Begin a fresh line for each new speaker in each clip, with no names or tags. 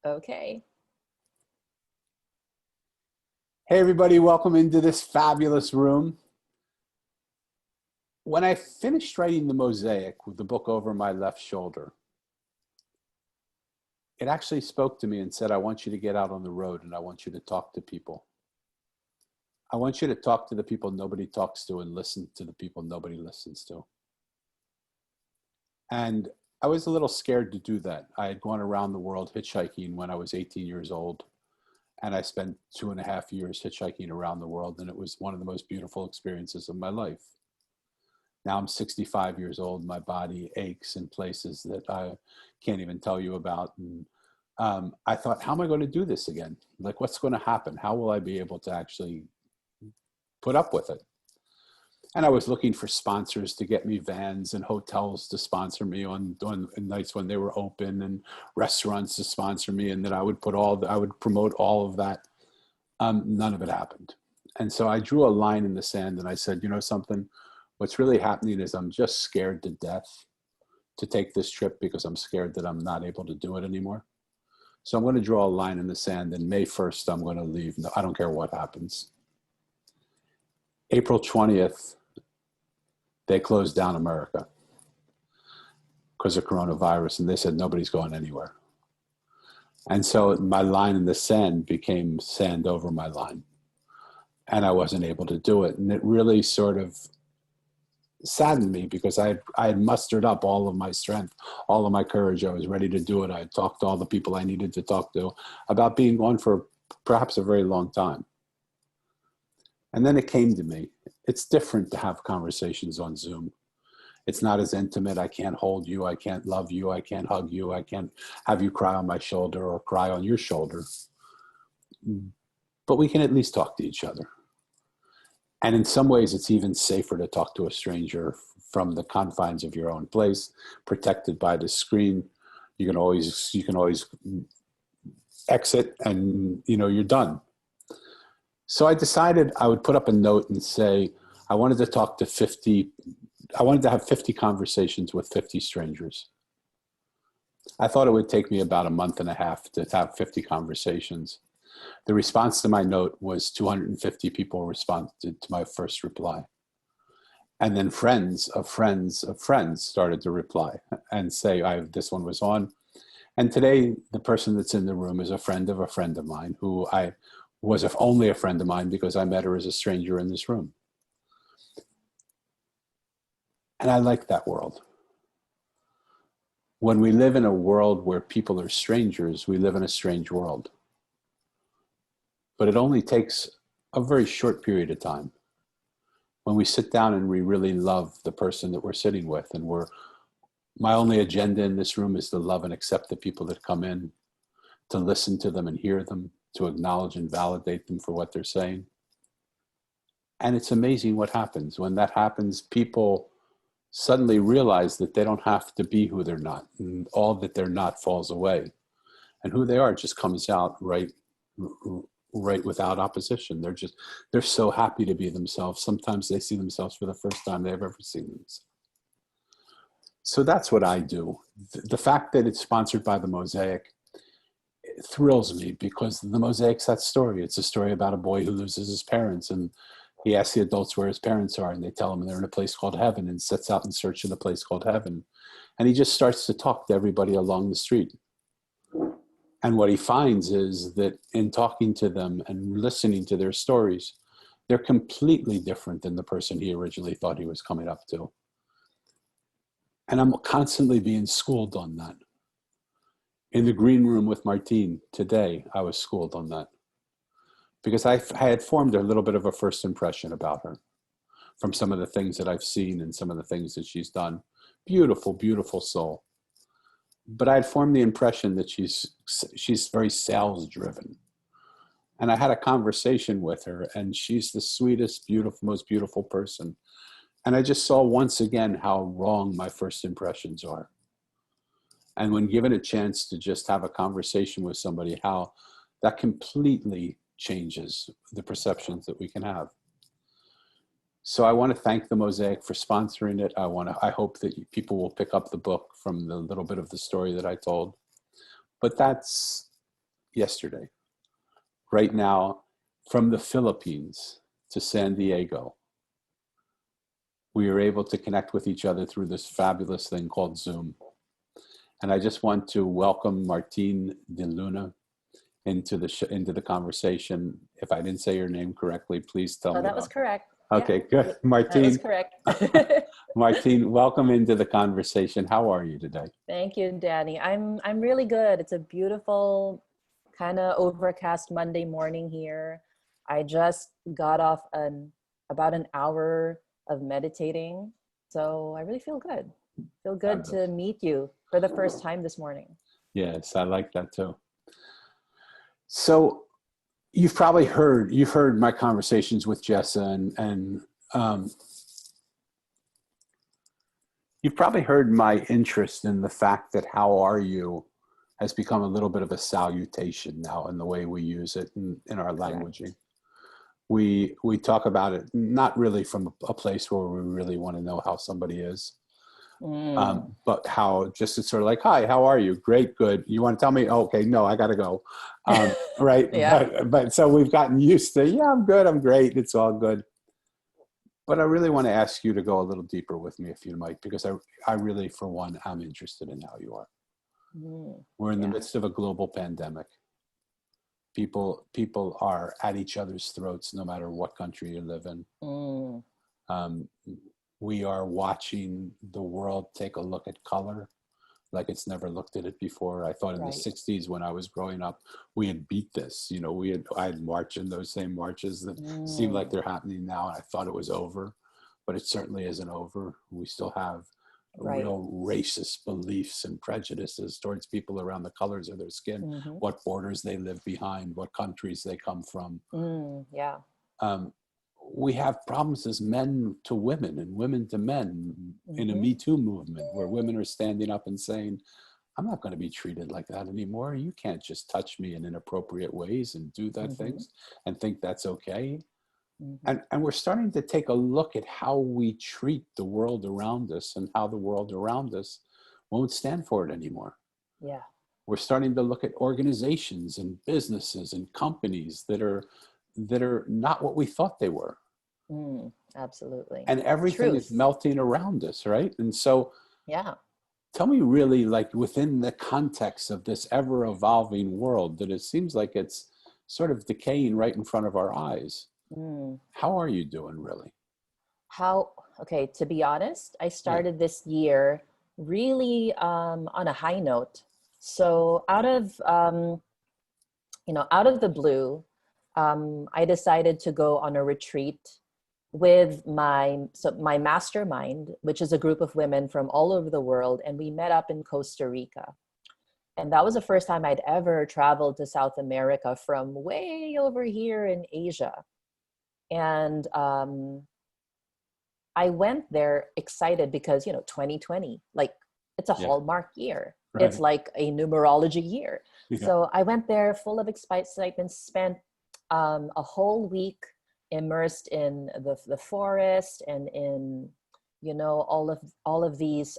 Okay.
Hey everybody, welcome into this fabulous room. When I finished writing the Mosaic with the book over my left shoulder, it actually spoke to me and said, I want you to get out on the road and I want you to talk to people. I want you to talk to the people nobody talks to and listen to the people nobody listens to. And I was a little scared to do that. I had gone around the world hitchhiking when I was 18 years old. And I spent 2.5 years hitchhiking around the world. And it was one of the most beautiful experiences of my life. Now I'm 65 years old. My body aches in places that I can't even tell you about. And I thought, how am I going to do this again? Like, what's going to happen? How will I be able to actually put up with it? And I was looking for sponsors to get me vans and hotels to sponsor me on nights when they were open, and restaurants to sponsor me. And then I would promote all of that. None of it happened. And so I drew a line in the sand and I said, you know something? What's really happening is I'm just scared to death to take this trip because I'm scared that I'm not able to do it anymore. So I'm going to draw a line in the sand, and May 1st, I'm going to leave. No, I don't care what happens. April 20th, they closed down America because of coronavirus, and they said nobody's going anywhere. And so my line in the sand became sand over my line, and I wasn't able to do it. And it really sort of saddened me because I had mustered up all of my strength, all of my courage. I was ready to do it. I had talked to all the people I needed to talk to about being gone for perhaps a very long time. And then it came to me. It's different to have conversations on Zoom. It's not as intimate. I can't hold you. I can't love you. I can't hug you. I can't have you cry on my shoulder or cry on your shoulder. But we can at least talk to each other. And in some ways, it's even safer to talk to a stranger from the confines of your own place, protected by the screen. You can always exit, and you're done. So I decided I would put up a note and say I wanted to talk to 50. I wanted to have 50 conversations with 50 strangers. I thought it would take me about a month and a half to have 50 conversations. The response to my note was 250 people responded to my first reply. And then friends of friends of friends started to reply and say, this one was on. And today, the person that's in the room is a friend of mine who I was only a friend of mine because I met her as a stranger in this room. And I like that world. When we live in a world where people are strangers, we live in a strange world. But it only takes a very short period of time when we sit down and we really love the person that we're sitting with. And my only agenda in this room is to love and accept the people that come in, to listen to them and hear them, to acknowledge and validate them for what they're saying. And it's amazing what happens. When that happens, people suddenly realize that they don't have to be who they're not, and all that they're not falls away. And who they are just comes out right without opposition. They're so happy to be themselves. Sometimes they see themselves for the first time they've ever seen themselves. So that's what I do. The fact that it's sponsored by the Mosaic, it thrills me because the Mosaic's that story. It's a story about a boy who loses his parents, and he asks the adults where his parents are, and they tell him they're in a place called heaven, and sets out in search of the place called heaven. And he just starts to talk to everybody along the street. And what he finds is that in talking to them and listening to their stories, they're completely different than the person he originally thought he was coming up to. And I'm constantly being schooled on that. In the green room with Martine today, I was schooled on that. Because I had formed a little bit of a first impression about her from some of the things that I've seen and some of the things that she's done. Beautiful, beautiful soul. But I had formed the impression that she's very sales driven. And I had a conversation with her, and she's the sweetest, beautiful, most beautiful person. And I just saw once again how wrong my first impressions are. And when given a chance to just have a conversation with somebody, how that completely changes the perceptions that we can have. So I want to thank the Mosaic for sponsoring it. I hope that people will pick up the book from the little bit of the story that I told. But that's yesterday. Right now, from the Philippines to San Diego, we are able to connect with each other through this fabulous thing called Zoom. And I just want to welcome Martine De Luna into the conversation. If I didn't say your name correctly, please tell me.
That was correct.
Okay,
Yeah,
good.
that was
Martine,
correct.
Martine, welcome into the conversation. How are you today?
Thank you, Danny. I'm really good. It's a beautiful kind of overcast Monday morning here. I just got off about an hour of meditating, so I really feel good. Feel good to meet you for the first time this morning.
Yes, I like that too. So you've heard my conversations with Jessa, and you've probably heard my interest in the fact that "how are you" has become a little bit of a salutation now in the way we use it in our languaging. We talk about it not really from a place where we really want to know how somebody is, but how just it's sort of like, "Hi, how are you? Great, good. You want to tell me? Oh, okay, no, I got to go." Right?
Yeah.
But so we've gotten used to, yeah, I'm good, I'm great, it's all good. But I really want to ask you to go a little deeper with me, if you might, because I really, for one, I'm interested in how you are. We're in the midst of a global pandemic. People are at each other's throats, no matter what country you live in. We are watching the world take a look at color like it's never looked at it before. I thought in the 60s when I was growing up, we had beat this. I had marched in those same marches that seem like they're happening now, and I thought it was over, but it certainly isn't over. We still have real racist beliefs and prejudices towards people around the colors of their skin, what borders they live behind, what countries they come from. We have problems as men to women and women to men in a Me Too movement where women are standing up and saying, I'm not going to be treated like that anymore. You can't just touch me in inappropriate ways and do that things and think that's okay. And we're starting to take a look at how we treat the world around us and how the world around us won't stand for it anymore.
Yeah.
We're starting to look at organizations and businesses and companies that are not what we thought they were.
Absolutely.
And everything is melting around us, right? And so, tell me really, like, within the context of this ever-evolving world, that it seems like it's sort of decaying right in front of our eyes. How are you doing, really?
Okay, to be honest, I started this year really on a high note. So out of the blue, I decided to go on a retreat with my mastermind, which is a group of women from all over the world. And we met up in Costa Rica. And that was the first time I'd ever traveled to South America from way over here in Asia. And I went there excited because, 2020, like, it's a hallmark year. Right. It's like a numerology year. So I went there full of excitement, spent a whole week immersed in the forest and in, all of these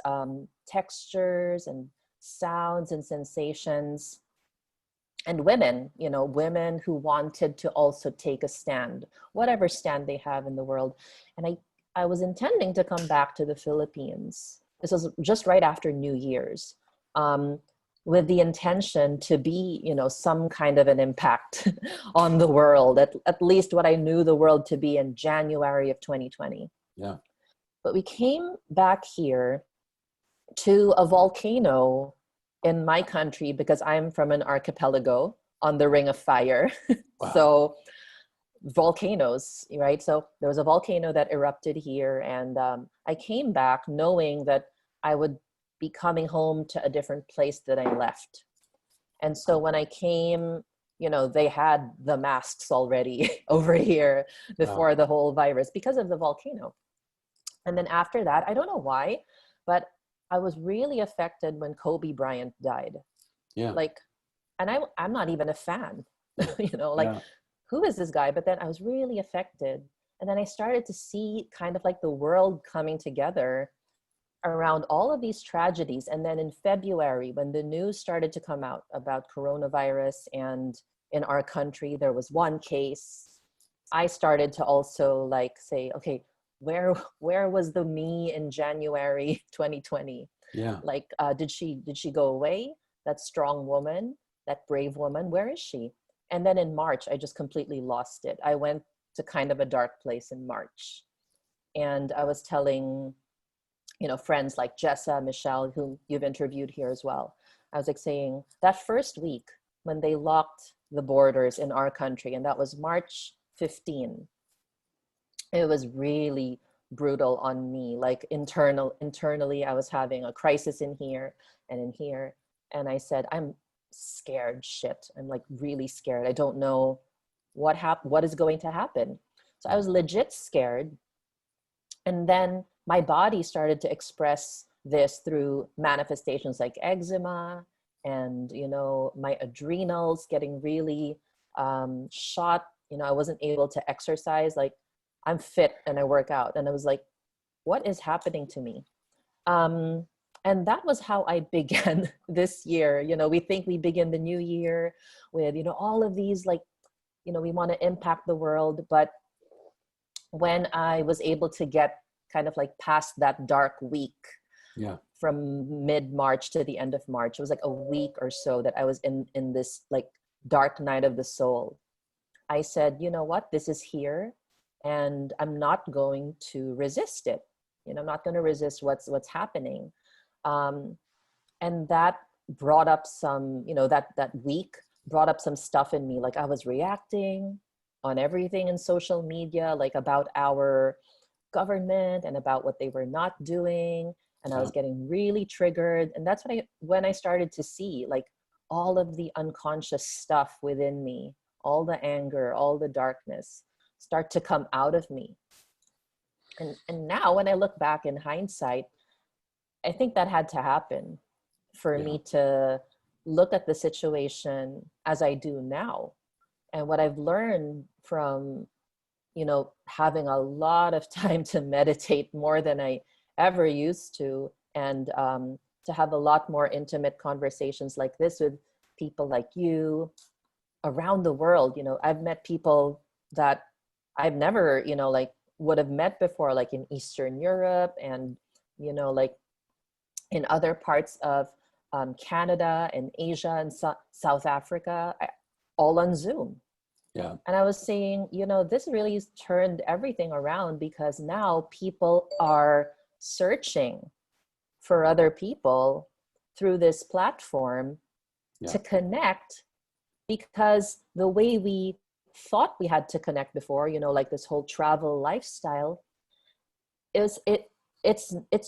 textures and sounds and sensations. And women who wanted to also take a stand, whatever stand they have in the world. And I was intending to come back to the Philippines. This was just right after New Year's, with the intention to be, some kind of an impact on the world, at least what I knew the world to be in January of 2020.
Yeah.
But we came back here to a volcano in my country because I'm from an archipelago on the Ring of Fire. Wow. So volcanoes, right? So there was a volcano that erupted here, and I came back knowing that I would be coming home to a different place that I left. And so when I came, they had the masks already over here before the whole virus because of the volcano. And then after that, I don't know why, but I was really affected when Kobe Bryant died. Yeah. Like, and I'm not even a fan, who is this guy? But then I was really affected. And then I started to see kind of like the world coming together around all of these tragedies. And then in February, when the news started to come out about coronavirus, and in our country there was one case, I started to also like say, okay, where was the me in January 2020?
Yeah.
Like, did she go away? That strong woman, that brave woman, where is she? And then in March, I just completely lost it. I went to kind of a dark place in March. And I was telling, friends like Jessa, Michelle, whom you've interviewed here as well. I was like saying that first week when they locked the borders in our country, and that was March 15, it was really brutal on me. Like internally, I was having a crisis in here and in here. And I said, I'm scared shit. I'm like really scared. I don't know what is going to happen. So I was legit scared. And then my body started to express this through manifestations like eczema and, my adrenals getting really shot. I wasn't able to exercise. Like, I'm fit and I work out. And I was like, what is happening to me? And that was how I began this year. We think we begin the new year with, all of these, like, we want to impact the world. But when I was able to get kind of like past that dark week, from mid-March to the end of March, it was like a week or so that I was in this like dark night of the soul. I said, you know what, this is here and I'm not going to resist it. I'm not going to resist what's happening. And that brought up some, that week brought up some stuff in me. Like, I was reacting on everything in social media, like about our government and about what they were not doing. And I was getting really triggered. And that's when I started to see like all of the unconscious stuff within me, all the anger, all the darkness start to come out of me. And now when I look back in hindsight, I think that had to happen for me to look at the situation as I do now. And what I've learned from, having a lot of time to meditate more than I ever used to, and to have a lot more intimate conversations like this with people like you around the world. I've met people that I've never, like would have met before, like in Eastern Europe and, like in other parts of Canada and Asia and South Africa, all on Zoom.
Yeah.
And I was saying, this really has turned everything around, because now people are searching for other people through this platform to connect, because the way we thought we had to connect before, like this whole travel lifestyle, it's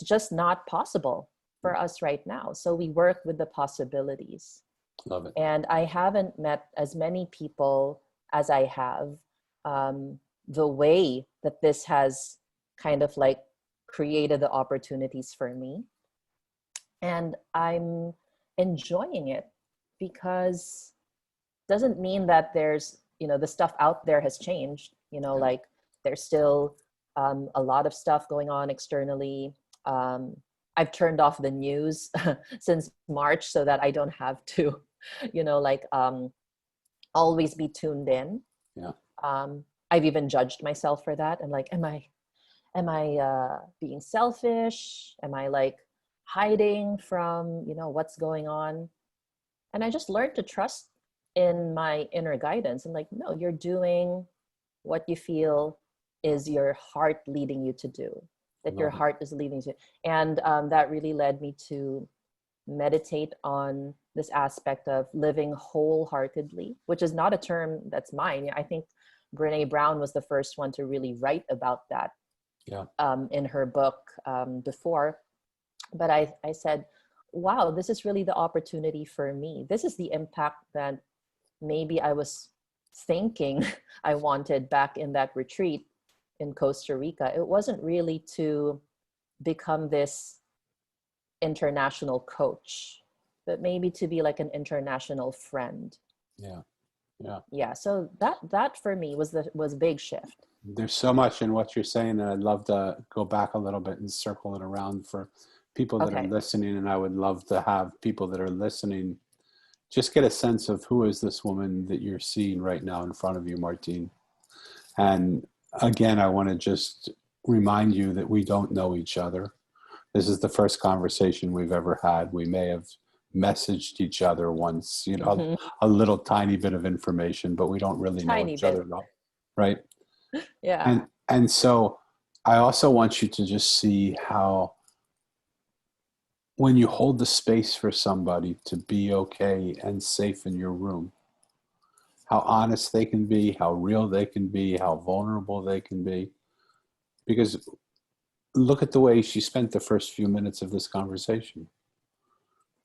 just not possible for us right now. So we work with the possibilities.
Love it.
And I haven't met as many people as I have, the way that this has kind of like created the opportunities for me. And I'm enjoying it, because it doesn't mean that there's, the stuff out there has changed, like there's still a lot of stuff going on externally. I've turned off the news since March so that I don't have to, always be tuned in.
Yeah.
I've even judged myself for that. I'm like, am I being selfish? Am I like hiding from, what's going on? And I just learned to trust in my inner guidance. I'm like, no, you're doing what you feel is your heart leading you to do, that your heart is leading you to. And that really led me to meditate on this aspect of living wholeheartedly, which is not a term that's mine. I think Brene Brown was the first one to really write about that in her book before. But I said, wow, this is really the opportunity for me. This is the impact that maybe I was thinking I wanted back in that retreat in Costa Rica. It wasn't really to become this international coach, but maybe to be like an international friend. Yeah. So that for me was a big shift.
There's so much in what you're saying, and I'd love to go back a little bit and circle it around for people that are
Okay.
listening, and I would love to have people that are listening just get a sense of who is this woman that you're seeing right now in front of you, Martine. And again, I want to just remind you that we don't know each other. This is the first conversation we've ever had. We may have messaged each other once, you know,
Mm-hmm.
a little tiny bit of information, but we don't really know
Tiny
each
bit.
other at all, right?
Yeah.
And so I also want you to just see how when you hold the space for somebody to be okay and safe in your room, how honest they can be, how real they can be, how vulnerable they can be. Because look at the way she spent the first few minutes of this conversation.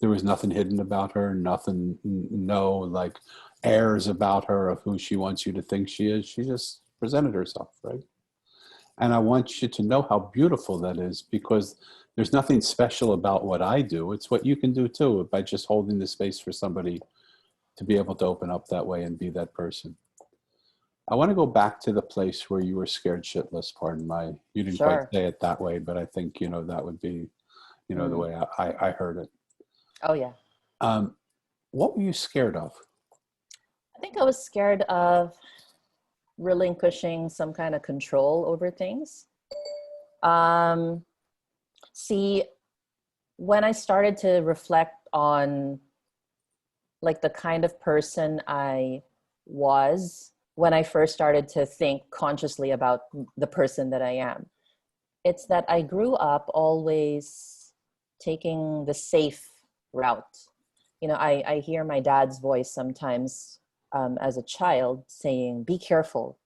There was nothing hidden about her, nothing, no like airs about her of who she wants you to think she is. She just presented herself, right? And I want you to know how beautiful that is, because there's nothing special about what I do. It's what you can do too, by just holding the space for somebody to be able to open up that way and be that person. I want to go back to the place where you were scared shitless. Pardon my, you didn't quite
Sure.
say it that way, but I think, you know, that would be, you know, the
Mm.
way I heard it.
Oh, yeah.
Um, what were you scared of?
I think I was scared of relinquishing some kind of control over things. Um, See, when I started to reflect on like the kind of person I was when I first started to think consciously about the person that I am, it's that I grew up always taking the safe route. You know, I hear my dad's voice sometimes as a child saying, be careful,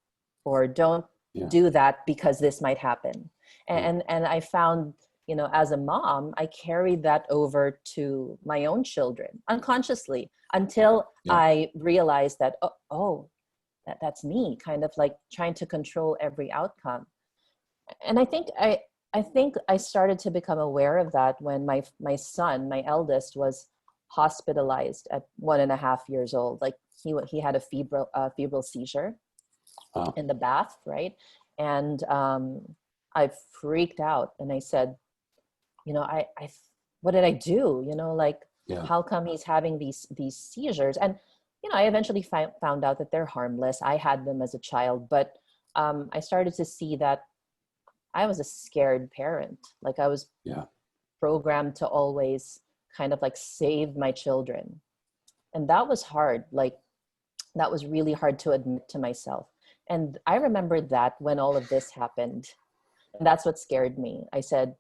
or don't
Yeah.
do that because this might happen.
Yeah.
And I found, you know, as a mom, I carried that over to my own children unconsciously until
Yeah.
I realized that, that's me, kind of like trying to control every outcome. And I think I started to become aware of that when my son, my eldest, was hospitalized at 1.5 years old. Like he had a febrile seizure
Wow.
in the bath, right? And I freaked out, and I said, you know, what did I do? You know, like,
Yeah.
how come he's having these seizures? And you know, I eventually found out that they're harmless. I had them as a child, but I started to see that I was a scared parent. Like I was
Yeah.
programmed to always kind of like save my children. And that was hard. Like that was really hard to admit to myself. And I remember that when all of this happened, and that's what scared me. I said,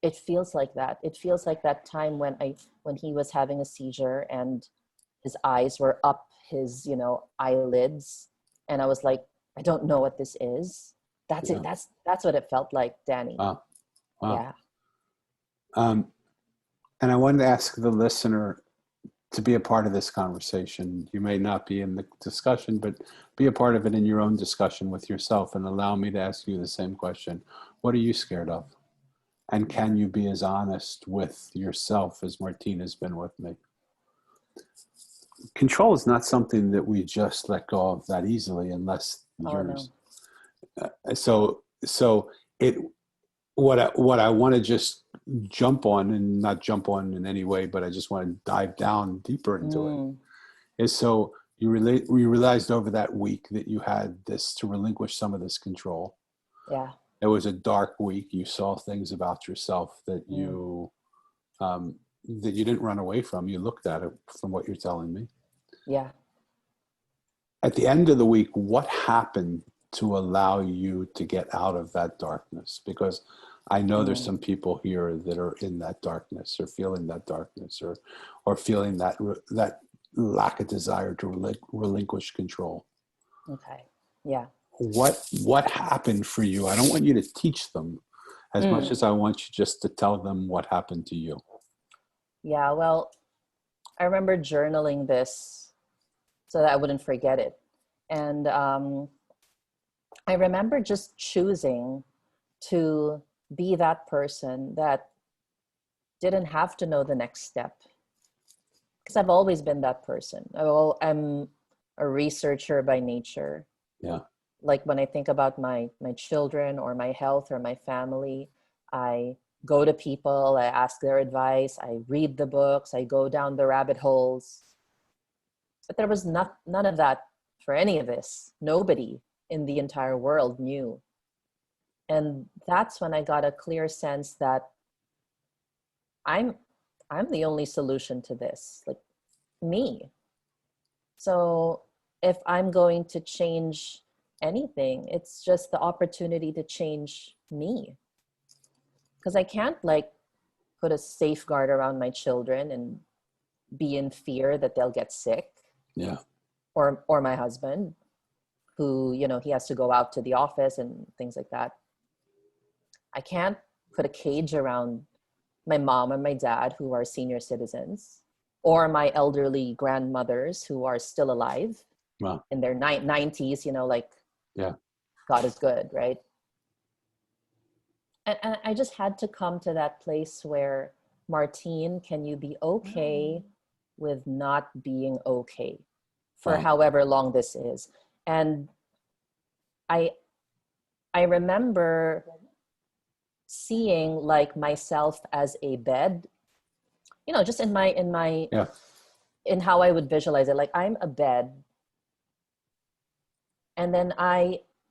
it feels like that. It feels like that time when he was having a seizure and his eyes were up his, you know, eyelids. And I was like, I don't know what this is. That's
Yeah.
it. That's what it felt like, Danny.
Wow. Wow.
Yeah.
And I wanted to ask the listener to be a part of this conversation. You may not be in the discussion, but be a part of it in your own discussion with yourself, and allow me to ask you the same question. What are you scared of? And can you be as honest with yourself as Martine has been with me? Control is not something that we just let go of that easily, unless
Oh no.
so it what I want to just jump on, and not jump on in any way, but I just want to dive down deeper into it,
Mm,
is so you realized over that week that you had this to relinquish some of this control.
yeah.
It was a dark week. You saw things about yourself
Mm,
that you didn't run away from. You looked at it, from what you're telling me.
yeah.
At the end of the week, what happened to allow you to get out of that darkness? Because I know there's
Mm,
some people here that are in that darkness, or feeling that darkness, or feeling that lack of desire to relinquish control.
okay. Yeah.
What happened for you? I don't want you to teach them as much
Mm,
as I want you just to tell them what happened to you.
yeah. Well, I remember journaling this so that I wouldn't forget it. And I remember just choosing to be that person that didn't have to know the next step, because I've always been that person. I'm a researcher by nature.
Yeah.
Like when I think about my children or my health or my family, I go to people, I ask their advice, I read the books, I go down the rabbit holes. But there was none of that for any of this. Nobody in the entire world knew. And that's when I got a clear sense that I'm the only solution to this, like me. So if I'm going to change anything, it's just the opportunity to change me. Because I can't like put a safeguard around my children and be in fear that they'll get sick.
Yeah.
Or my husband, who, you know, he has to go out to the office and things like that. I can't put a cage around my mom and my dad, who are senior citizens, or my elderly grandmothers who are still alive.
Wow.
In their 90s, you know, like,
yeah,
God is good, right? And I just had to come to that place where, Martine, can you be okay with not being okay for
wow.
however long this is? And I remember seeing like myself as a bed, you know, just in
Yeah.
in how I would visualize it. Like, I'm a bed. And then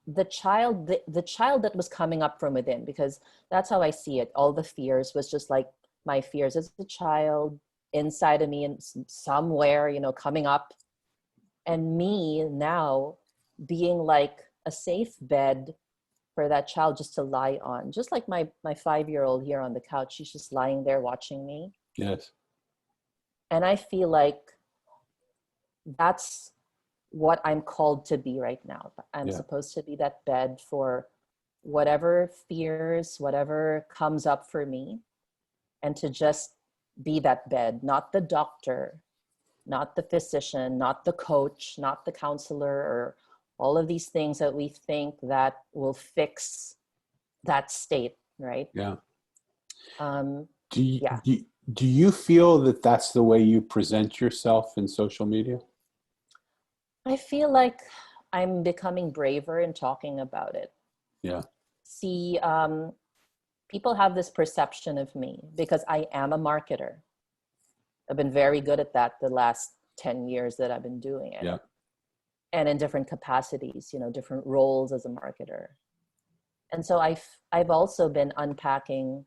the child that was coming up from within, because that's how I see it. All the fears was just like my fears as a child inside of me and somewhere, you know, coming up, and me now being like a safe bed for that child just to lie on. Just like my 5-year-old here on the couch, she's just lying there watching me.
Yes.
And I feel like that's what I'm called to be right now. I'm supposed to be that bed for whatever fears, whatever comes up for me, and to just be that bed, not the doctor, not the physician, not the coach, not the counselor, or all of these things that we think that will fix that state, right?
Yeah.
Do
you feel that that's the way you present yourself in social media?
I feel like I'm becoming braver in talking about it.
Yeah.
See, people have this perception of me because I am a marketer. I've been very good at that the last 10 years that I've been doing it.
Yeah.
And in different capacities, you know, different roles as a marketer. And so I've also been unpacking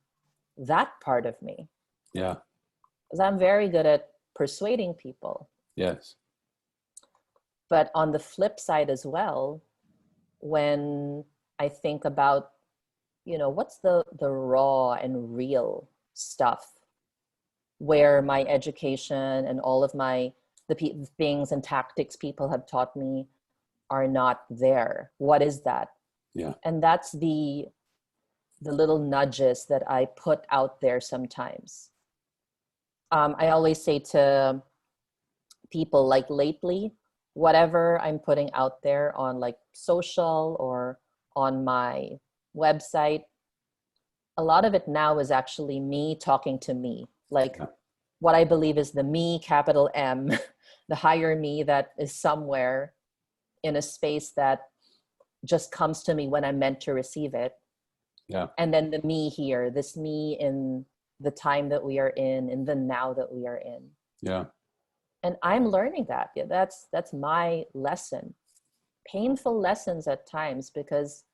that part of me.
Yeah.
Because I'm very good at persuading people.
Yes.
But on the flip side as well, when I think about, you know, what's the raw and real stuff where my education and all of the things and tactics people have taught me are not there. What is that?
Yeah.
And that's the little nudges that I put out there sometimes. I always say to people, like, lately, whatever I'm putting out there on like social or on my website, a lot of it now is actually me talking to me, like what I believe is the me, capital M, the higher me that is somewhere in a space that just comes to me when I'm meant to receive it.
Yeah.
And then the me here, this me in the time that we are in the now that we are in.
Yeah.
And I'm learning that. Yeah, that's my lesson. Painful lessons at times, because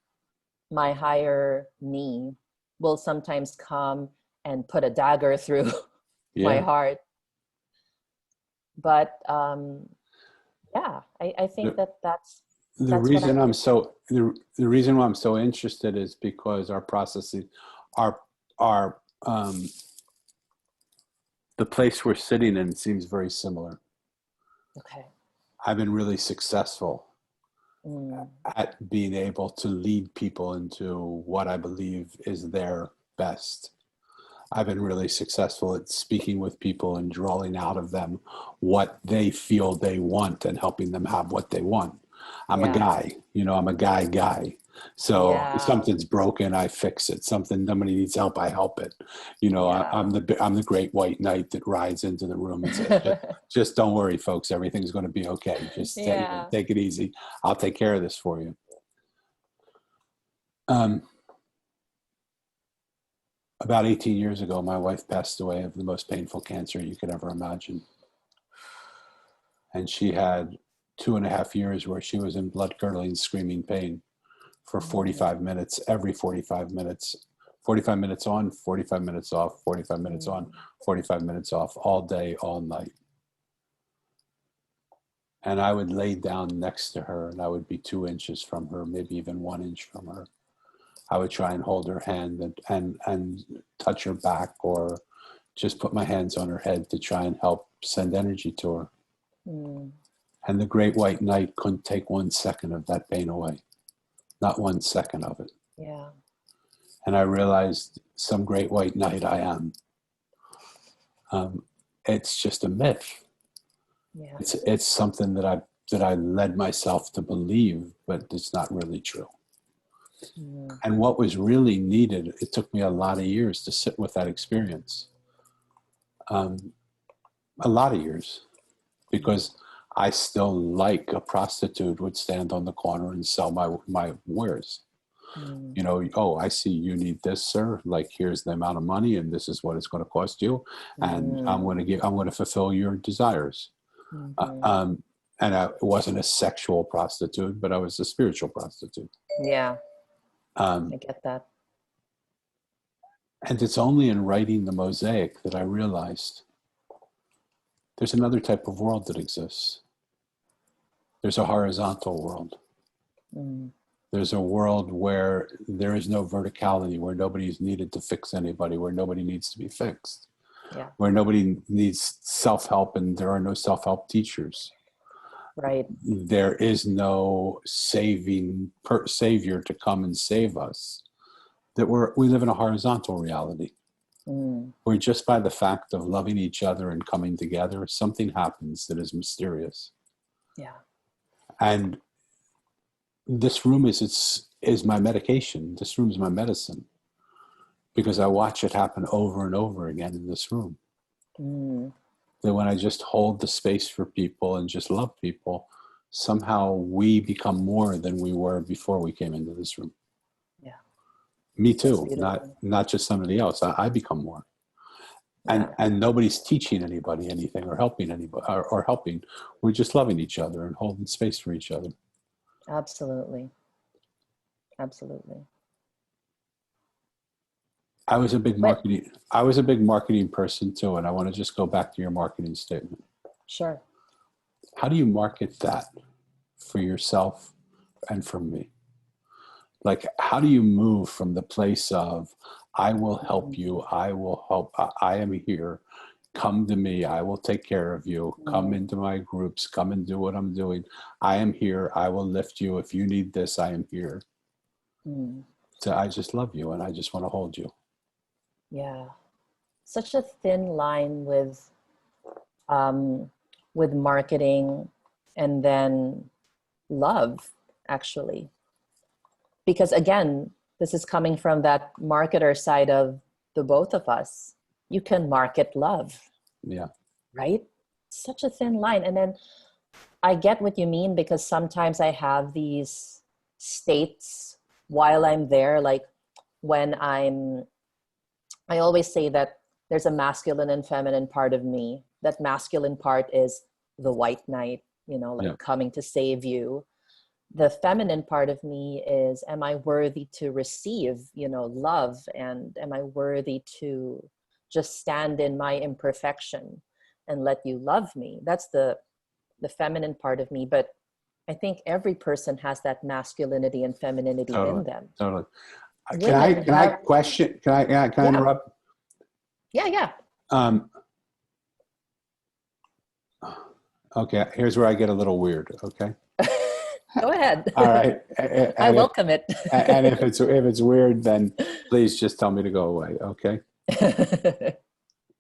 my higher me will sometimes come and put a dagger through my heart. But yeah, I think that's
the reason the reason why I'm so interested is because our processes are the place we're sitting in seems very similar.
Okay.
I've been really successful at being able to lead people into what I believe is their best. I've been really successful at speaking with people and drawing out of them what they feel they want and helping them have what they want. I'm a guy, you know, I'm a guy. So if something's broken, I fix it. Somebody needs help, I help it. You know, I'm the great white knight that rides into the room and says, just don't worry, folks, everything's going to be okay. Just take it easy. I'll take care of this for you. About 18 years ago, my wife passed away of the most painful cancer you could ever imagine. And she had 2.5 years where she was in blood-curdling, screaming pain for 45 minutes, every 45 minutes, 45 minutes on, 45 minutes off, 45 minutes on, 45 minutes off, all day, all night. And I would lay down next to her, and I would be 2 inches from her, maybe even 1 inch from her. I would try and hold her hand and touch her back, or just put my hands on her head to try and help send energy to her. And the great white night couldn't take 1 second of that pain away. Not 1 second of it.
Yeah.
And I realized some great white night I am. It's just a myth.
Yeah.
It's something that I led myself to believe, but it's not really true. And what was really needed, it took me a lot of years to sit with that experience. A lot of years, because I still, like a prostitute, would stand on the corner and sell my wares. You know, oh, I see you need this, sir. Like, here's the amount of money, and this is what it's going to cost you, and I'm going to fulfill your desires. And I wasn't a sexual prostitute, but I was a spiritual prostitute.
Yeah. I get that.
And it's only in writing the Mosaic that I realized there's another type of world that exists. There's a horizontal world. There's a world where there is no verticality, where nobody's needed to fix anybody, where nobody needs to be fixed, where nobody needs self-help, and there are no self-help teachers.
Right.
There is no savior to come and save us. That we live in a horizontal reality. Where just by the fact of loving each other and coming together, something happens that is mysterious.
Yeah.
And this room is my medication. This room is my medicine, because I watch it happen over and over again in this room. That when I just hold the space for people and just love people, somehow we become more than we were before we came into this room.
Yeah.
Me too, not just somebody else. I become more. And nobody's teaching anybody anything or helping anybody or helping. We're just loving each other and holding space for each other.
Absolutely. Absolutely.
I was a big marketing person too, and I want to just go back to your marketing statement.
Sure.
How do you market that for yourself and for me? Like, how do you move from the place of, I will help you, I will help, I am here, come to me, I will take care of you, come into my groups, come and do what I'm doing. I am here, I will lift you. If you need this, I am here. So I just love you and I just want to hold you.
Yeah. Such a thin line with marketing and then love, actually. Because again, this is coming from that marketer side of the both of us. You can market love.
Yeah.
Right? Such a thin line. And then I get what you mean, because sometimes I have these states while I'm there, like when I always say that there's a masculine and feminine part of me. That masculine part is the white knight, coming to save you. The feminine part of me is, am I worthy to receive, love? And am I worthy to just stand in my imperfection and let you love me? That's the feminine part of me. But I think every person has that masculinity and femininity in them.
Totally. Can I interrupt?
Yeah.
Okay, here's where I get a little weird, okay?
Go ahead.
All right.
I welcome it.
And if it's weird, then please just tell me to go away, okay?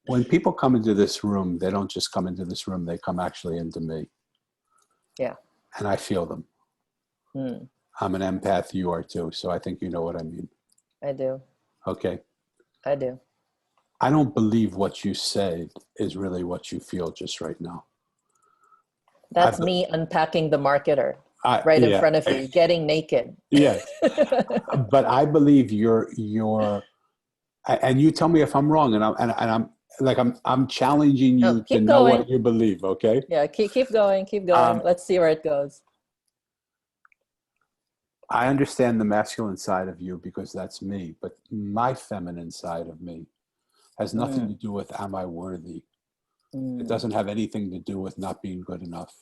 When people come into this room, they don't just come into this room, they come actually into me.
Yeah.
And I feel them. I'm an empath, you are too, so I think you know what I mean.
I do.
Okay.
I do.
I don't believe what you said is really what you feel just right now.
That's me unpacking the marketer in front of you, getting naked.
Yes. But I believe you're And you tell me if I'm wrong, and I'm challenging
No,
you to
keep
know
going.
what you believe. Okay.
Yeah, keep going, keep going. Let's see where it goes.
I understand the masculine side of you because that's me, but my feminine side of me has nothing to do with am I worthy. It doesn't have anything to do with not being good enough.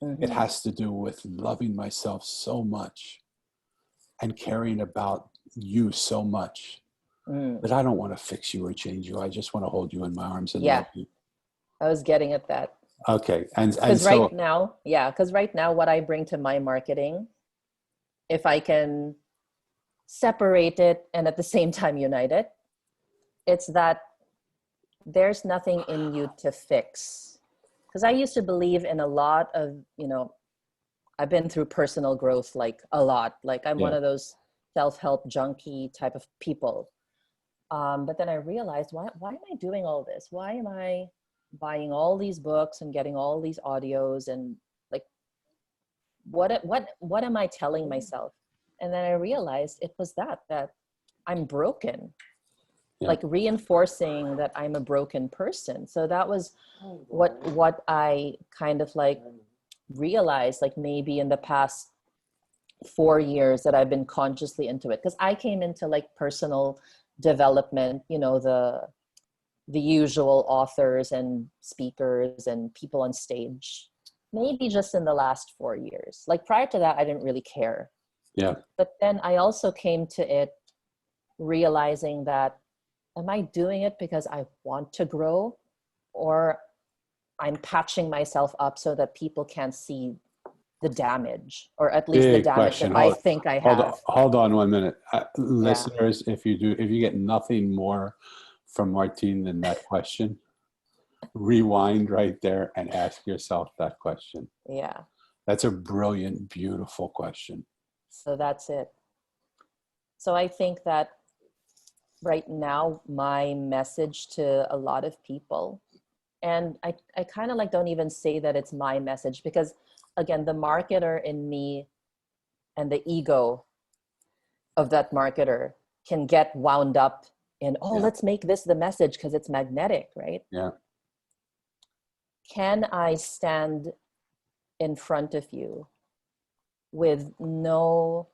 It has to do with loving myself so much and caring about you so much that I don't want to fix you or change you. I just want to hold you in my arms and love you.
I was getting at that.
Okay. And
because
so
right now, because right now what I bring to my marketing, if I can separate it and at the same time unite it, it's that there's nothing in you to fix. Because I used to believe in a lot of, I've been through personal growth, like a lot. Like I'm one of those self-help junkie type of people. But then I realized, why am I doing all this? Why am I buying all these books and getting all these audios, and like, what am I telling myself? And then I realized it was that I'm broken. Like reinforcing that I'm a broken person. So that was what I kind of like realized, like maybe in the past 4 years that I've been consciously into it. Because I came into like personal development, the usual authors and speakers and people on stage, maybe just in the last 4 years. Like prior to that, I didn't really care.
Yeah.
But then I also came to it realizing that, am I doing it because I want to grow, or I'm patching myself up so that people can't see the damage, or at least the damage that I think I have?
Hold on 1 minute. Listeners, if you get nothing more from Martine than that question, rewind right there and ask yourself that question.
Yeah.
That's a brilliant, beautiful question.
So that's it. So I think that right now, my message to a lot of people, and I kind of like don't even say that it's my message, because again, the marketer in me and the ego of that marketer can get wound up in, let's make this the message because it's magnetic, right?
Yeah.
Can I stand in front of you with no,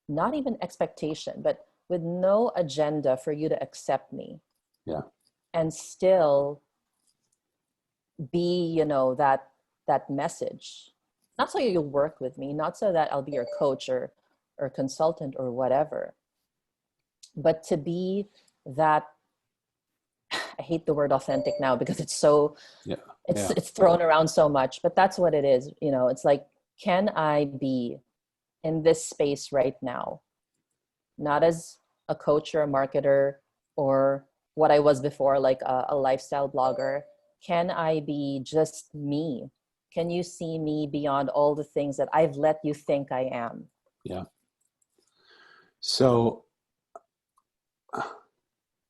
not even expectation, but with no agenda for you to accept me?
Yeah.
And still be, that message. Not so you'll work with me, not so that I'll be your coach or consultant or whatever, but to be that, I hate the word authentic now because it's so, it's thrown around so much, but that's what it is. It's like, can I be in this space right now, not as a coach or a marketer or what I was before, like a lifestyle blogger? Can I be just me? Can you see me beyond all the things that I've let you think I am?
Yeah. So,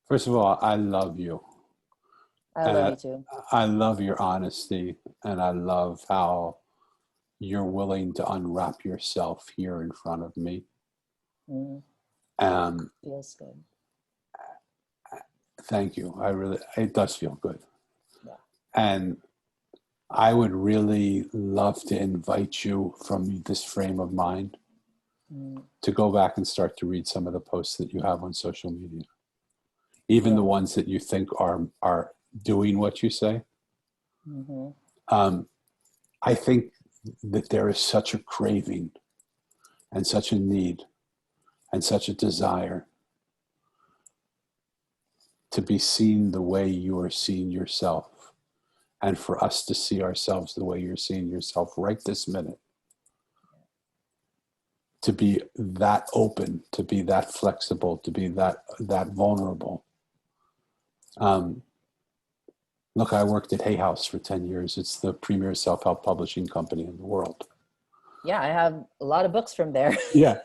first of all, I love you.
I love you too.
I love your honesty, and I love how you're willing to unwrap yourself here in front of me.
Feels good.
Thank you. It does feel good.
Yeah.
And I would really love to invite you from this frame of mind to go back and start to read some of the posts that you have on social media. Even the ones that you think are doing what you say. I think that there is such a craving and such a need and such a desire to be seen the way you are seeing yourself, and for us to see ourselves the way you're seeing yourself right this minute. To be that open, to be that flexible, to be that vulnerable. Look, I worked at Hay House for 10 years. It's the premier self-help publishing company in the world.
Yeah, I have a lot of books from there.
Yeah.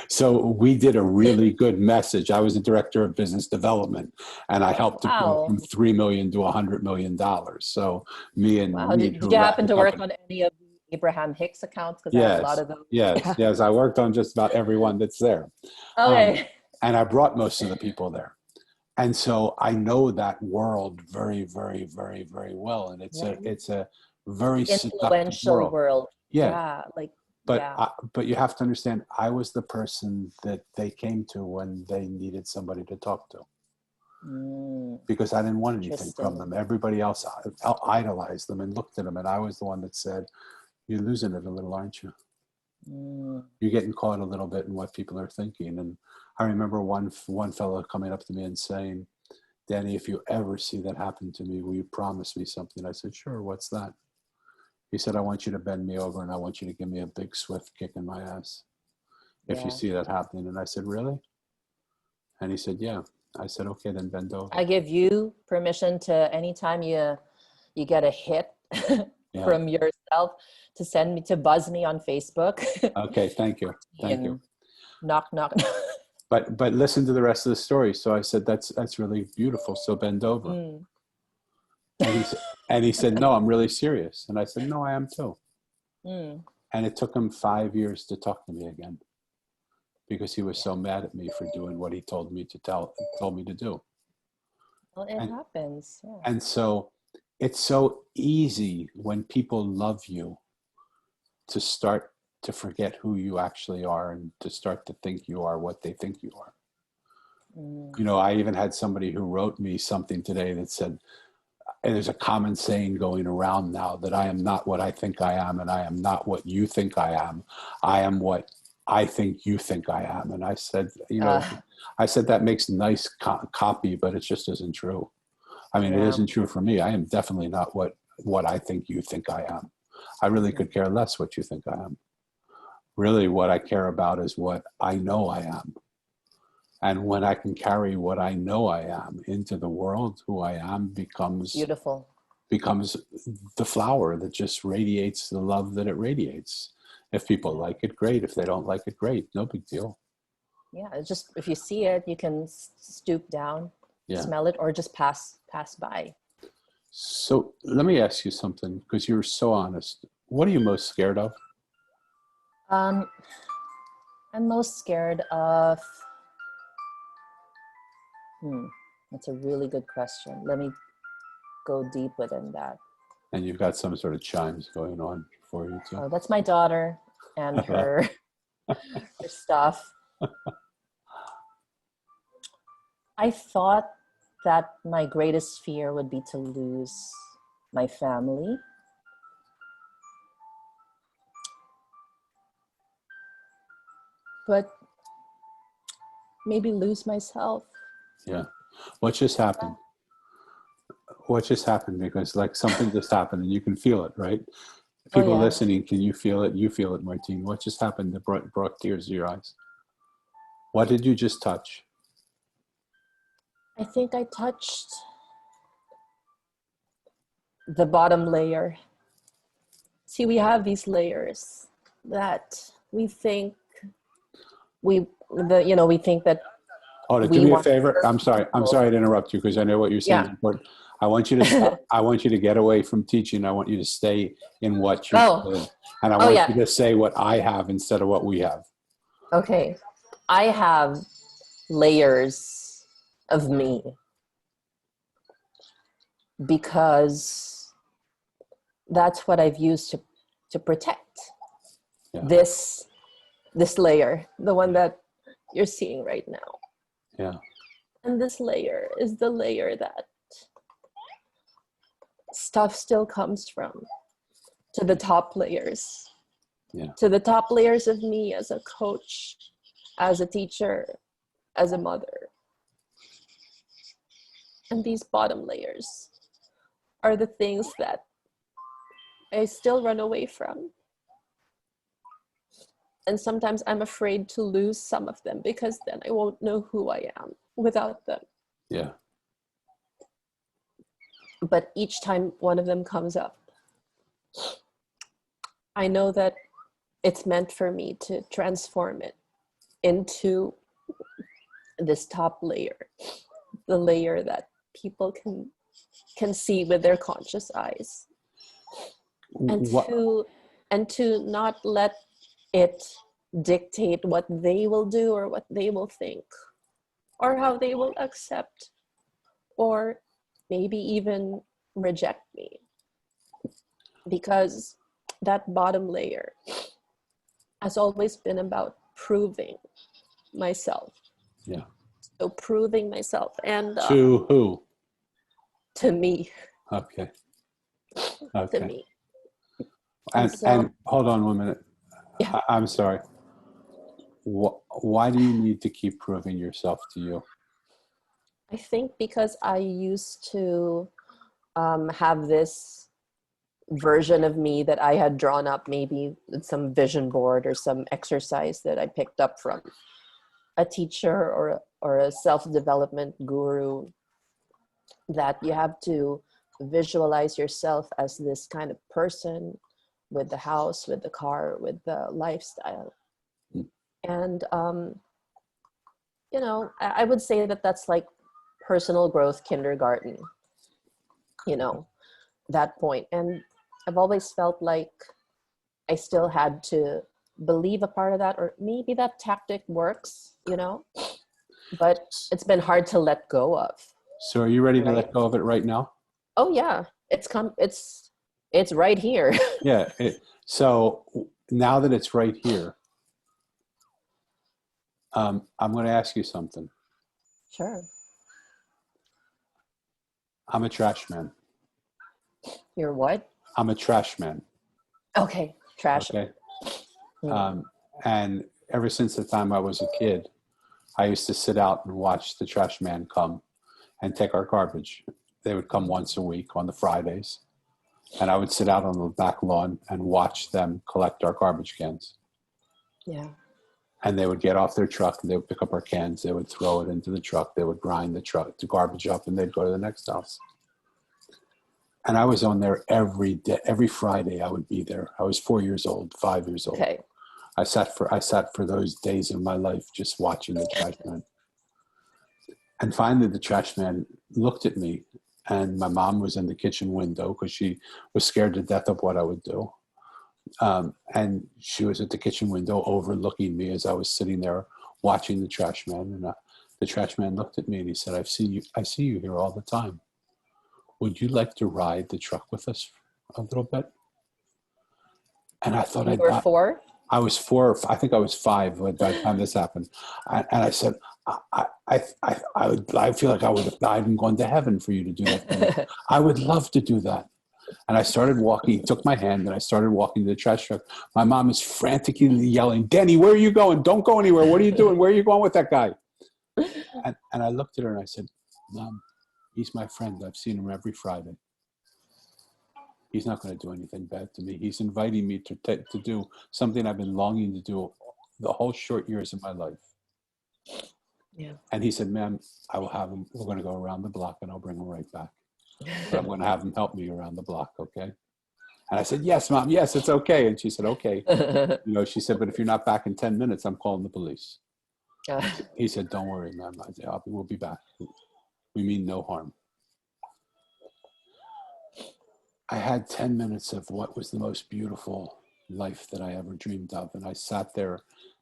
So we did a really good message. I was the director of business development, and I helped to grow from $3 million to $100 million. So me and Reed,
did you happen to work on any of the Abraham Hicks accounts? Because I have a lot of them.
Yes. I worked on just about everyone that's there.
Okay.
And I brought most of the people there. And so I know that world very, very, very, very well. And it's a very seductive
influential world.
Yeah.
Yeah. Like,
but you have to understand, I was the person that they came to when they needed somebody to talk to. Because I didn't want anything from them. Everybody else idolized them and looked at them. And I was the one that said, you're losing it a little, aren't you? You're getting caught a little bit in what people are thinking. And I remember one fellow coming up to me and saying, Danny, if you ever see that happen to me, will you promise me something? I said, sure, what's that? He said, I want you to bend me over and I want you to give me a big swift kick in my ass if you see that happening. And I said, really? And he said, yeah. I said, okay, then bend over.
I give you permission to, anytime you get a hit from yourself, to buzz me on Facebook.
Okay, thank you. Thank you.
Knock, knock.
But listen to the rest of the story. So I said, that's really beautiful. So bend over. And he said, no, I'm really serious. And I said, no, I am too. And it took him 5 years to talk to me again, because he was so mad at me for doing what he told me to do.
Well, it happens. Yeah.
And so it's so easy when people love you to start to forget who you actually are and to start to think you are what they think you are. You know, I even had somebody who wrote me something today that said, and there's a common saying going around now that I am not what I think I am, and I am not what you think I am. I am what I think you think I am. And I said, you know, I said that makes nice copy, but it just isn't true. I mean, it isn't true for me. I am definitely not what I think you think I am. I really could care less what you think I am. Really, what I care about is what I know I am. And when I can carry what I know I am into the world, who I am becomes
beautiful,
becomes the flower that just radiates the love that it radiates. If people like it, great. If they don't like it, great. No big deal.
Yeah, it's just, if you see it, you can stoop down, smell it, or just pass by.
So let me ask you something, because you're so honest. What are you most scared of?
I'm most scared of, that's a really good question. Let me go deep within that.
And you've got some sort of chimes going on for you too.
Oh, that's my daughter and her, her stuff. I thought that my greatest fear would be to lose my family. But maybe lose myself.
Yeah. What just happened? What just happened? Because like something just happened and you can feel it, right? People listening, can you feel it? You feel it, Martine. What just happened that brought tears to your eyes? What did you just touch?
I think I touched the bottom layer. See, we have these layers that we think we think that.
Oh, do me a favor. I'm sorry to interrupt you, because I know what you're saying is important. I want you to stop. I want you to get away from teaching. I want you to stay in what you're doing. And I want you to say what I have instead of what we have.
Okay. I have layers of me because that's what I've used to protect this layer, the one that you're seeing right now.
Yeah.
And this layer is the layer that stuff still comes from, to the top layers.
Yeah.
To the top layers of me as a coach, as a teacher, as a mother. And these bottom layers are the things that I still run away from. And sometimes I'm afraid to lose some of them, because then I won't know who I am without them.
Yeah.
But each time one of them comes up, I know that it's meant for me to transform it into this top layer, the layer that people can see with their conscious eyes, and to not let it dictate what they will do or what they will think. or how they will accept or maybe even reject me. Because that bottom layer has always been about proving myself.
Yeah.
So proving myself. And
to who?
To me.
Okay.
To me.
And hold on 1 minute.
Yeah.
I'm sorry. Why do you need to keep proving yourself to you?
I think because I used to have this version of me that I had drawn up, maybe with some vision board or some exercise that I picked up from a teacher or a self-development guru, that you have to visualize yourself as this kind of person with the house, with the car, with the lifestyle. And, you know, I would say that that's like personal growth kindergarten, you know, that point. And I've always felt like I still had to believe a part of that, or maybe that tactic works, you know, but it's been hard to let go of.
So are you ready to let go of it right now?
Oh yeah, it's right here.
Yeah. So now that it's right here, I'm going to ask you something.
Sure.
I'm a trash man.
You're what?
I'm a trash man.
Okay, trash.
Okay. And ever since the time I was a kid, I used to sit out and watch the trash man come and take our garbage. They would come once a week on the Fridays, and I would sit out on the back lawn and watch them collect our garbage cans.
Yeah.
And they would get off their truck and they would pick up our cans. They would throw it into the truck. They would grind the garbage up, and they'd go to the next house. And I was on there every day, every Friday I would be there. I was 4 years old, 5 years old.
Okay.
I sat for those days of my life just watching the trash man. And finally the trash man looked at me, and my mom was in the kitchen window because she was scared to death of what I would do. And she was at the kitchen window overlooking me as I was sitting there watching the trash man. And the trash man looked at me and he said, I see you here all the time. Would you like to ride the truck with us a little bit? And I thought
You were 4?
I was 4. I think I was 5 by the time this happened. And I said, I feel like I would have died and gone to heaven for you to do that for me. I would love to do that. And I started walking. He took my hand and I started walking to the trash truck. My mom is frantically yelling, Denny, where are you going? Don't go anywhere. What are you doing? Where are you going with that guy? And I looked at her and I said, Mom, he's my friend. I've seen him every Friday. He's not going to do anything bad to me. He's inviting me to do something I've been longing to do the whole short years of my life.
Yeah.
And he said, ma'am, I will have him. We're going to go around the block and I'll bring him right back. But I'm going to have him help me around the block, okay? And I said, yes, Mom, yes, it's okay. And she said, okay. You know, she said, but if you're not back in 10 minutes, I'm calling the police. He said, don't worry, ma'am. I said, we'll be back. We mean no harm. I had 10 minutes of what was the most beautiful life that I ever dreamed of. And I sat there,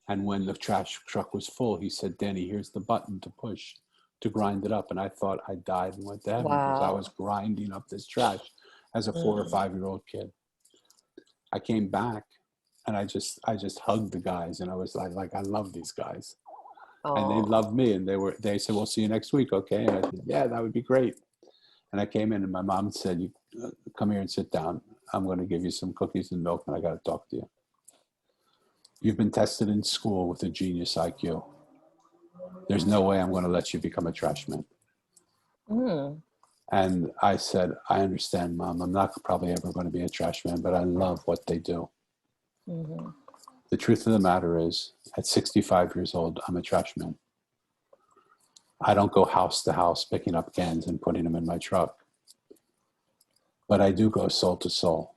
and when the trash truck was full, he said, Danny, here's the button to push to grind it up. And I thought I died and went to heaven because I was grinding up this trash as a 4 or 5-year-old kid. I came back and I just hugged the guys, and I was like, I love these guys. Aww. And they loved me, and they said, we'll see you next week. Okay. And I said, yeah, that would be great. And I came in and my mom said, you come here and sit down. I'm going to give you some cookies and milk and I got to talk to you. You've been tested in school with a genius IQ. There's no way I'm going to let you become a trash man. And I said, I understand, Mom. I'm not probably ever going to be a trash man, but I love what they do. Mm-hmm. The truth of the matter is, at 65 years old, I'm a trash man. I don't go house to house picking up cans and putting them in my truck. But I do go soul to soul.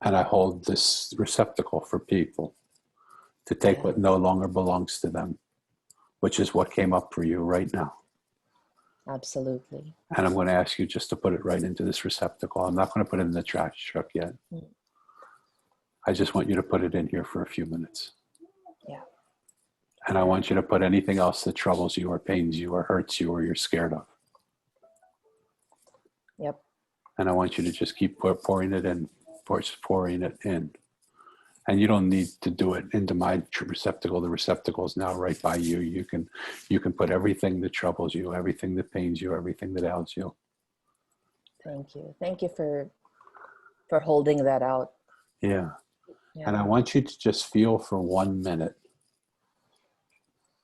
And I hold this receptacle for people to take what no longer belongs to them, which is what came up for you right now.
Absolutely.
And I'm going to ask you just to put it right into this receptacle. I'm not going to put it in the trash truck yet. I just want you to put it in here for a few minutes.
Yeah.
And I want you to put anything else that troubles you or pains you or hurts you or you're scared of.
Yep.
And I want you to just keep pouring it in, pouring it in. And you don't need to do it into my receptacle. The receptacle is now right by you. You can put everything that troubles you, everything that pains you, everything that ails you.
Thank you. Thank you for holding that out.
Yeah.
Yeah.
And I want you to just feel for 1 minute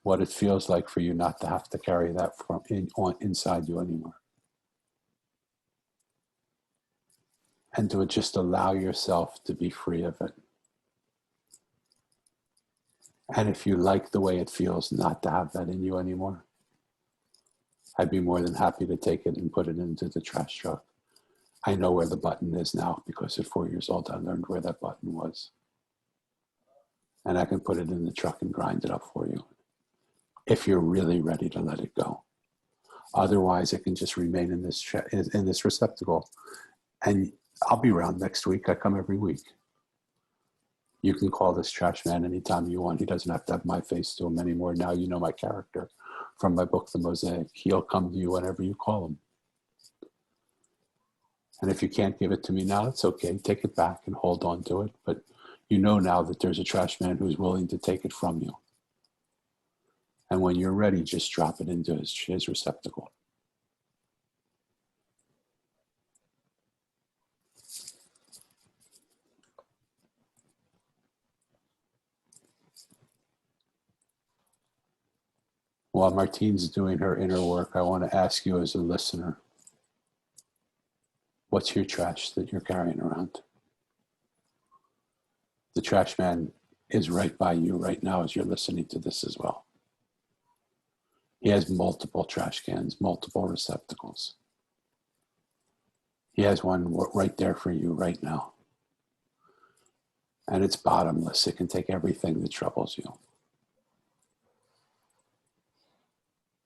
what it feels like for you not to have to carry that inside you anymore. And to just allow yourself to be free of it. And if you like the way it feels not to have that in you anymore, I'd be more than happy to take it and put it into the trash truck. I know where the button is now because at 4 years old, I learned where that button was. And I can put it in the truck and grind it up for you if you're really ready to let it go. Otherwise, it can just remain in this receptacle. And I'll be around next week. I come every week. You can call this trash man anytime you want. He doesn't have to have my face to him anymore. Now you know my character from my book, The Mosaic. He'll come to you whenever you call him. And if you can't give it to me now, it's okay. Take it back and hold on to it. But you know now that there's a trash man who's willing to take it from you. And when you're ready, just drop it into his receptacle. While Martine's doing her inner work, I want to ask you as a listener, what's your trash that you're carrying around? The trash man is right by you right now as you're listening to this as well. He has multiple trash cans, multiple receptacles. He has one right there for you right now. And it's bottomless. It can take everything that troubles you.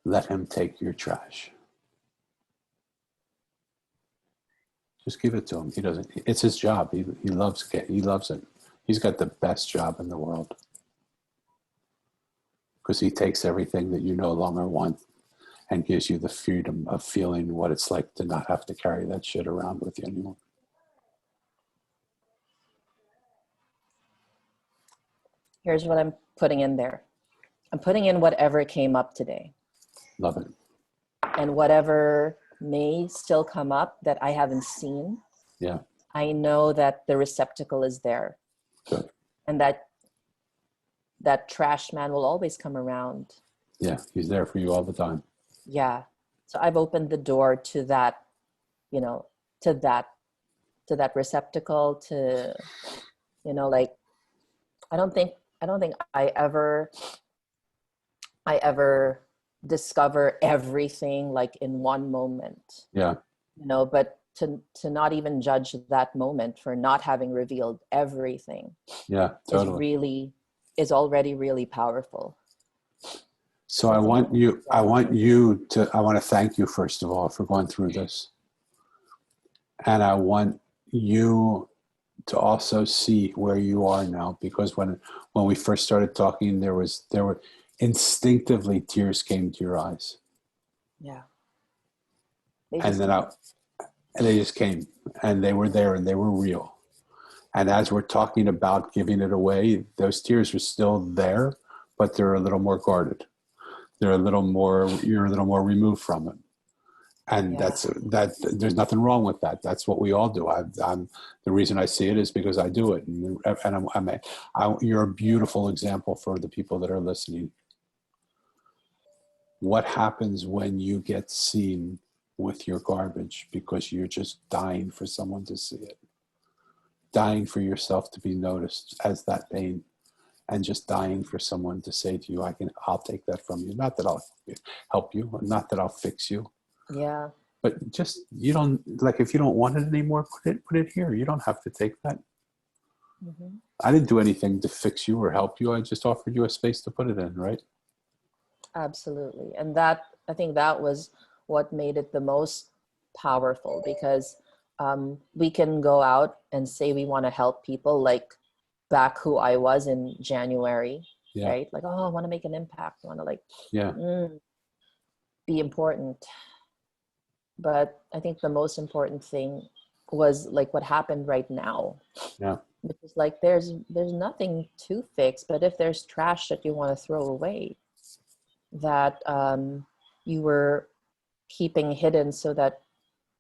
Let him take your trash. Just give it to him. He doesn't. It's his job. He loves it. He's got the best job in the world because he takes everything that you no longer want and gives you the freedom of feeling what it's like to not have to carry that shit around with you anymore.
Here's what I'm putting in there. I'm putting in whatever came up today.
Love it.
And whatever may still come up that I haven't seen.
Yeah.
I know that the receptacle is there.
Good.
And that trash man will always come around.
Yeah, he's there for you all the time.
Yeah. So I've opened the door to that, to that receptacle, to, like, I don't think I ever discover everything like in one moment.
Yeah.
But to not even judge that moment for not having revealed everything.
Yeah, totally.
is already really powerful.
So I want to thank you first of all for going through this. And I want you to also see where you are now, because when we first started talking, there were instinctively tears came to your eyes.
Yeah.
And they just came, and they were there, and they were real. And as we're talking about giving it away, those tears are still there, but they're a little more guarded. You're a little more removed from it. And there's nothing wrong with that. That's what we all do. The reason I see it is because I do it. And you're a beautiful example for the people that are listening. What happens when you get seen with your garbage because you're just dying for someone to see it? Dying for yourself to be noticed as that pain, and just dying for someone to say to you, I'll take that from you. Not that I'll help you, not that I'll fix you.
Yeah.
But just, if you don't want it anymore, put it here. You don't have to take that. Mm-hmm. I didn't do anything to fix you or help you. I just offered you a space to put it in, right?
Absolutely. And I think that was what made it the most powerful, because we can go out and say we want to help people, like back who I was in January.
Yeah.
right? Like, oh, I want to make an impact. I want to like
Yeah.
Be important. But I think the most important thing was like what happened right now.
Yeah.
Which is like there's nothing to fix, but if there's trash that you want to throw away, that you were keeping hidden so that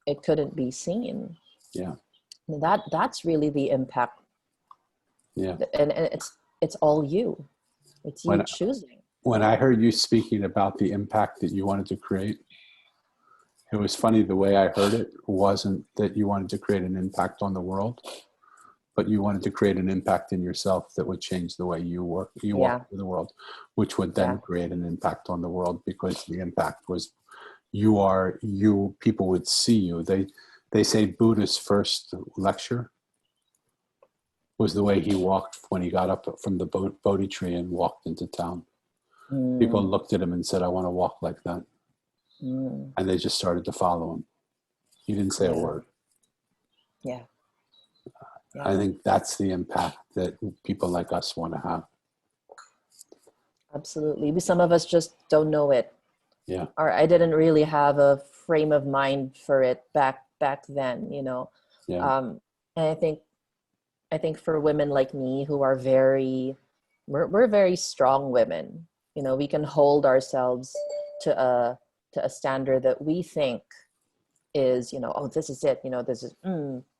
it couldn't be seen.
Yeah.
That's really the impact.
Yeah.
And it's all you. It's you choosing.
When I heard you speaking about the impact that you wanted to create, it was funny, the way I heard it wasn't that you wanted to create an impact on the world, but you wanted to create an impact in yourself that would change the way you walk through the world, which would then create an impact on the world, because the impact was people would see you. They say Buddha's first lecture was the way he walked when he got up from the Bodhi tree and walked into town. People looked at him and said, I want to walk like that. And they just started to follow him. He didn't say a word.
Yeah.
I think that's the impact that people like us want to have.
Absolutely. Some of us just don't know it.
Yeah.
Or I didn't really have a frame of mind for it back then, you know.
Yeah.
And I think for women like me who are we're very strong women, you know, we can hold ourselves to a standard that we think is, you know, oh, this is it, you know, this is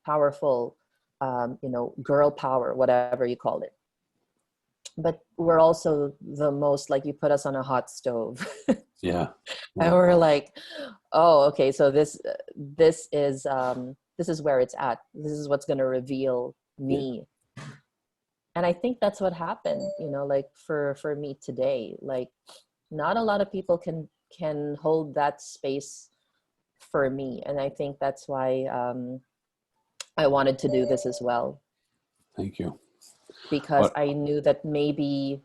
powerful, you know, girl power, whatever you call it. But we're also the most, like, you put us on a hot stove.
Yeah.
And we're like, oh, okay, so this is where it's at. This is what's going to reveal me. Yeah. And I think that's what happened, you know, like for me today. Like, not a lot of people can hold that space for me, and I think that's why I wanted to do this as well.
Thank you.
Because I knew that maybe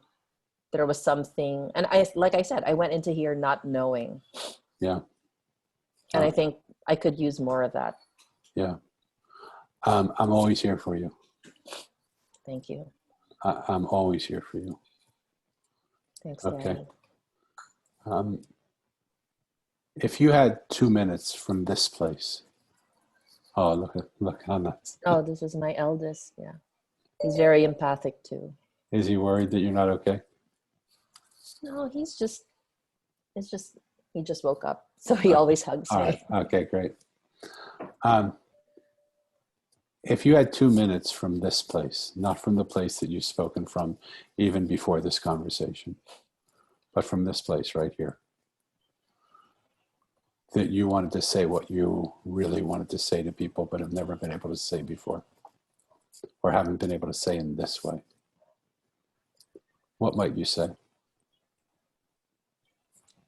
there was something, and like I said, I went into here not knowing.
Yeah.
And I think I could use more of that.
Yeah. I'm always here for you.
Thank you.
I'm always here for you.
Thanks,
okay.
Daddy.
If you had 2 minutes from this place. Oh, look how nice.
Oh, this is my eldest. Yeah. He's very empathic too.
Is he worried that you're not okay?
No, he just woke up. So he always hugs me.
Right. Okay, great. If you had 2 minutes from this place, not from the place that you've spoken from even before this conversation, but from this place right here, that you wanted to say what you really wanted to say to people but have never been able to say before, or haven't been able to say in this way, what might you say?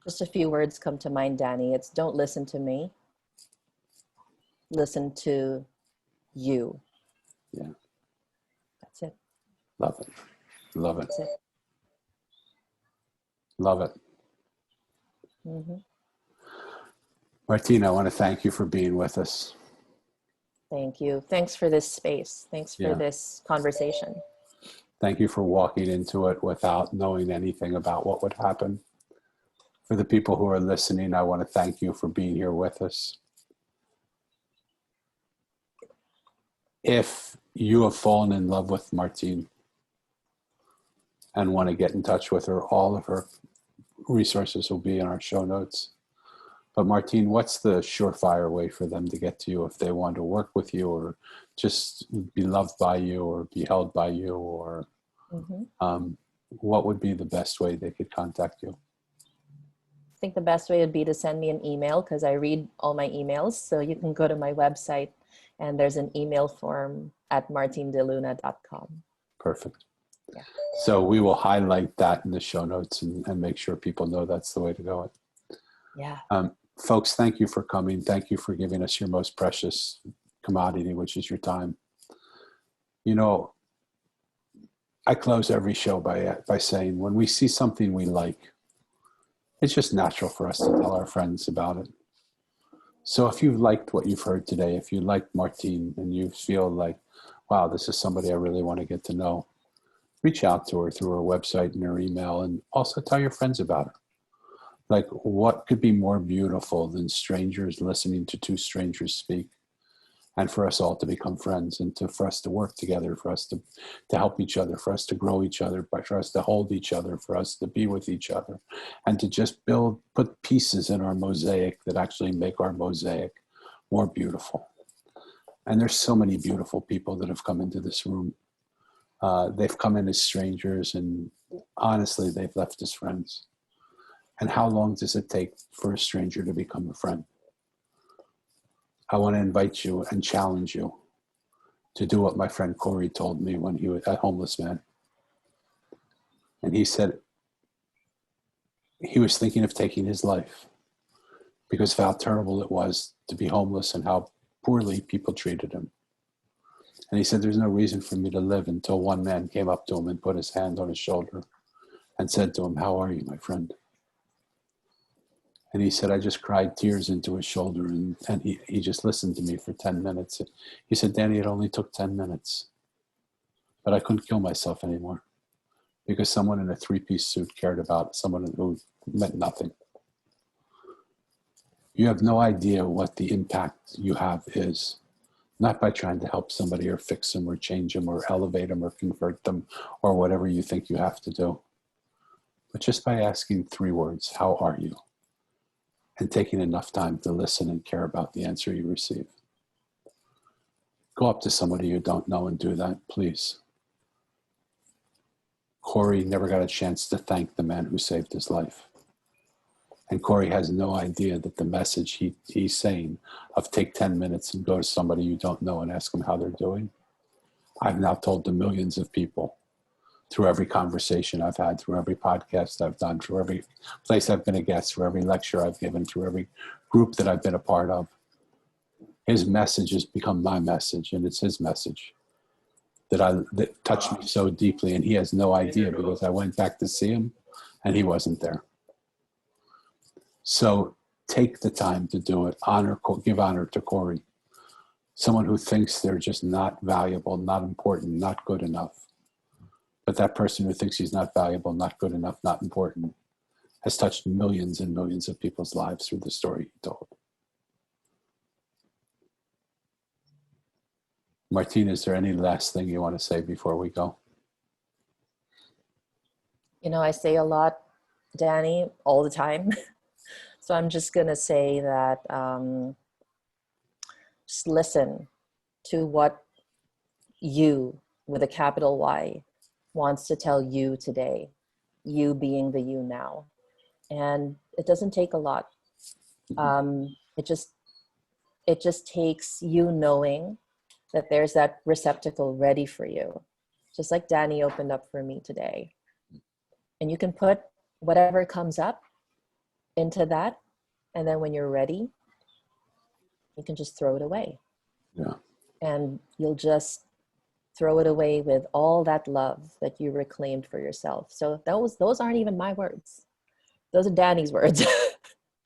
Just a few words come to mind, Danny. It's don't listen to me. Listen to you.
Yeah.
That's it.
Love it. Love it.
That's it.
Love it.
Mm-hmm.
Martine, I want to thank you for being with us.
Thank you. Thanks for this space. Thanks for this conversation.
Thank you for walking into it without knowing anything about what would happen. For the people who are listening, I want to thank you for being here with us. If you have fallen in love with Martine and want to get in touch with her, all of her resources will be in our show notes. But Martine, what's the surefire way for them to get to you if they want to work with you or just be loved by you or be held by you, or what would be the best way they could contact you?
I think the best way would be to send me an email, because I read all my emails. So you can go to my website and there's an email form at martinedeluna.com.
Perfect.
Yeah.
So we will highlight that in the show notes and make sure people know that's the way to go.
Yeah.
Folks, thank you for coming. Thank you for giving us your most precious commodity, which is your time. You know, I close every show by saying, when we see something we like, it's just natural for us to tell our friends about it. So if you've liked what you've heard today, if you like Martine and you feel like, wow, this is somebody I really want to get to know, reach out to her through her website and her email, and also tell your friends about her. Like, what could be more beautiful than strangers listening to two strangers speak, and for us all to become friends, and for us to work together, for us to help each other, for us to grow each other, for us to hold each other, for us to be with each other, and to just put pieces in our mosaic that actually make our mosaic more beautiful. And there's so many beautiful people that have come into this room. They've come in as strangers, and honestly, they've left as friends. And how long does it take for a stranger to become a friend? I want to invite you and challenge you to do what my friend Corey told me when he was a homeless man. And he said he was thinking of taking his life because of how terrible it was to be homeless and how poorly people treated him. And he said, there's no reason for me to live, until one man came up to him and put his hand on his shoulder and said to him, how are you, my friend? And he said, I just cried tears into his shoulder, and he just listened to me for 10 minutes. He said, Danny, it only took 10 minutes, but I couldn't kill myself anymore because someone in a three-piece suit cared about someone who meant nothing. You have no idea what the impact you have is, not by trying to help somebody or fix them or change them or elevate them or convert them or whatever you think you have to do, but just by asking 3 words, how are you? And taking enough time to listen and care about the answer you receive. Go up to somebody you don't know and do that, please. Corey never got a chance to thank the man who saved his life. And Corey has no idea that the message he's saying of take 10 minutes and go to somebody you don't know and ask them how they're doing, I've now told to millions of people through every conversation I've had, through every podcast I've done, through every place I've been a guest, through every lecture I've given, through every group that I've been a part of. His message has become my message, and it's his message that touched me so deeply, and he has no idea because I went back to see him and he wasn't there. So take the time to do it. Give honor to Corey, someone who thinks they're just not valuable, not important, not good enough. But that person who thinks he's not valuable, not good enough, not important, has touched millions and millions of people's lives through the story he told. Martine, is there any last thing you want to say before we go?
You know, I say a lot, Danny, all the time. So I'm just going to say that just listen to what you, with a capital Y, wants to tell you today, you being the you now. And it doesn't take a lot. It just takes you knowing that there's that receptacle ready for you, just like Danny opened up for me today. And you can put whatever comes up into that, and then when you're ready, you can just throw it away.
Yeah.
And you'll just throw it away with all that love that you reclaimed for yourself. So those aren't even my words. Those are Danny's words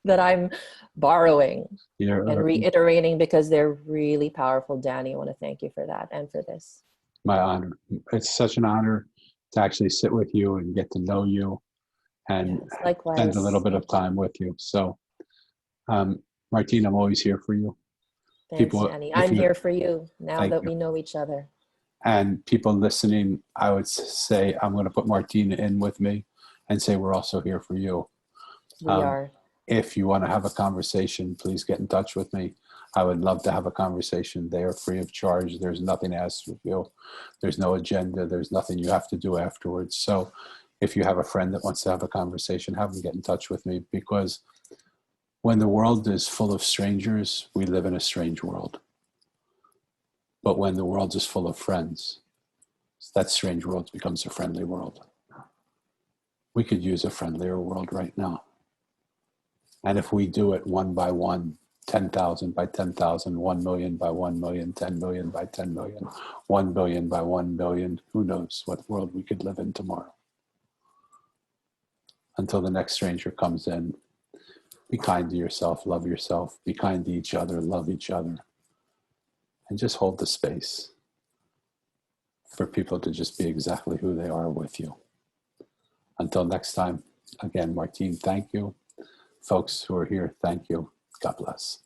that I'm borrowing and reiterating because they're really powerful. Danny, I want to thank you for that and for this.
My honor. It's such an honor to actually sit with you and get to know you and spend a little bit of time with you. So, Martine, I'm always here for you.
Thanks, Danny. I'm here for you now that we know each other.
And people listening, I would say, I'm going to put Martine in with me and say, we're also here for you.
We are.
If you want to have a conversation, please get in touch with me. I would love to have a conversation. They are free of charge. There's nothing asked of you. There's no agenda. There's nothing you have to do afterwards. So if you have a friend that wants to have a conversation, have them get in touch with me, because when the world is full of strangers, we live in a strange world. But when the world is full of friends, that strange world becomes a friendly world. We could use a friendlier world right now. And if we do it one by one, 10,000 by 10,000, 1 million by 1 million, 10 million by 10 million, 1 billion by 1 billion, who knows what world we could live in tomorrow. Until the next stranger comes in, be kind to yourself, love yourself, be kind to each other, love each other, and just hold the space. for people to just be exactly who they are with you. Until next time, again, Martine, thank you. Folks who are here, thank you. God bless.